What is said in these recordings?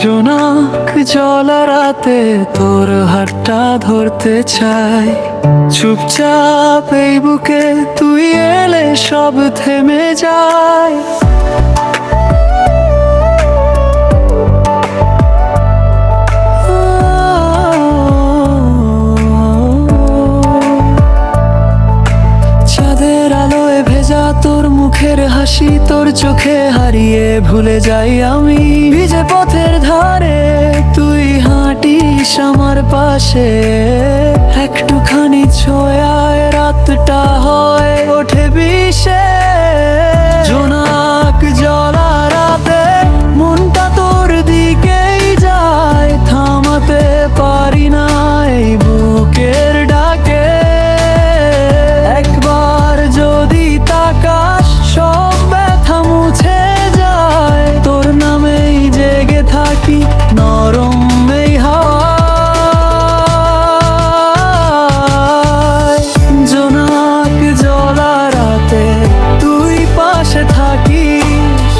জোনাক জ্বলা রাতে তোর হাতটা ধরতে চাই, চুপচাপ এই বুকে তুই এলে সব থেমে যায়। চাঁদের আলোয় ভেজা তোর মুখের হাসি, তোর চোখে হারিয়ে ভুলে যাই আমি। ভিজে পথের ধারে তুই হাঁটিস আমার পাশে, একটুখানি ছোঁয়ায় রাতটা হয় ওঠে বিষে। জোনাক জ্বলা রাতে মনটা তোর দিকেই যায়, থামাতে পারি না এই বুকের ডাকে। একবার যদি তাকাস সব ব্যথা মুছে যায়, তোর নামেই জেগে থাকি নরম এই হাওয়ায়। জোনাক জ্বলা রাতে তুই পাশে থাকিস,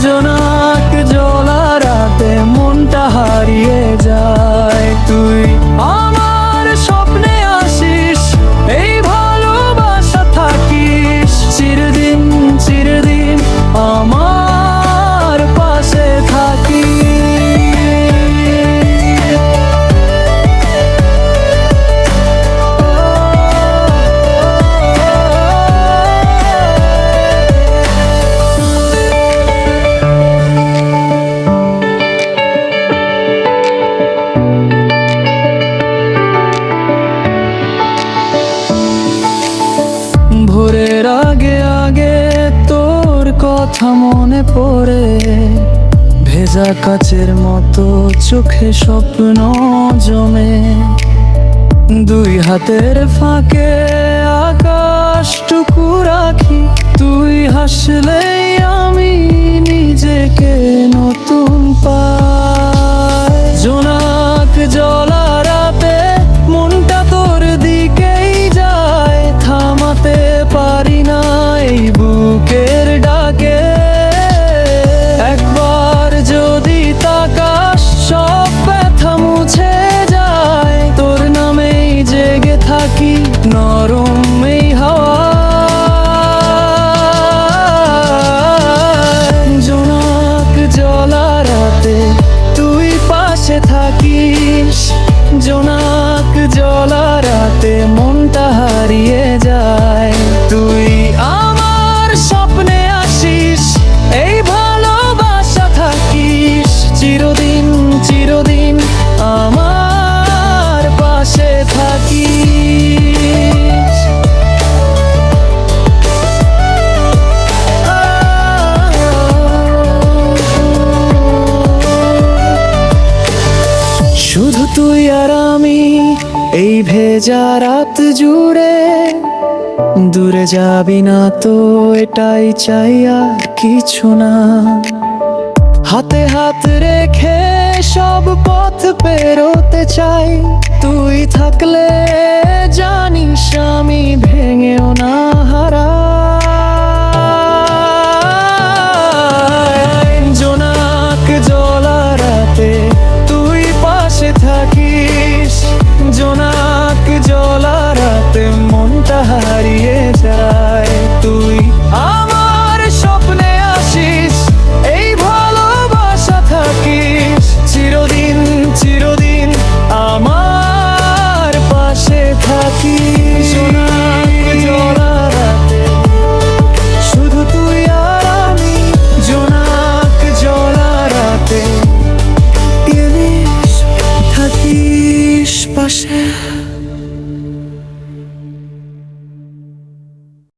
জোনাক জ্বলা রাতে মনটা হারিয়ে যায়। তুই আমার স্বপ্নে আসিস, এই ভালোবাসা থাকিস চিরদিন চিরদিন আমার পাশে ভোরের আগে আগে তোর কথা মনে পড়ে, ভেজা কাচের মতো চোখে স্বপ্ন জমে। দুই হাতের ফাঁকে আকাশটুকু রাখি, তুই হাসলেই আমি নিজেকে নতুন পাই। জোনাক জ্বলা রাতে মনটা তোর দিকেই যায়, থামাতে পারি না এই বুকের ডাকে। একবার যদি তাকাস সব ব্যথা মুছে যায়, তোর নামেই জেগে থাকি নরম এই হাওয়ায়। জোনাক জ্বলা রাতে তুই পাশে থাকিস, জোনাক জ্বলা রাতে মনটা হারিয়ে যায়। তুই আমার স্বপ্নে আসিস, এই ভালোবাসা থাকিস চিরদিন চিরদিন আমার পাশে থাকিস। শুধু তুই আর আমি এই ভেজা রাত জুড়ে, দূরে যাবি না তো এটাই চাই আর কিছু না। হাতে হাত রেখে সব পথ পেরোতে চাই, তুই থাকলে জানিস আমি ভেঙেও না হারাই। জোনাক জ্বলা রাতে তুই পাশে থাকিস, জোনাক জ্বলা রাতে মনটা হারিয়ে যায়।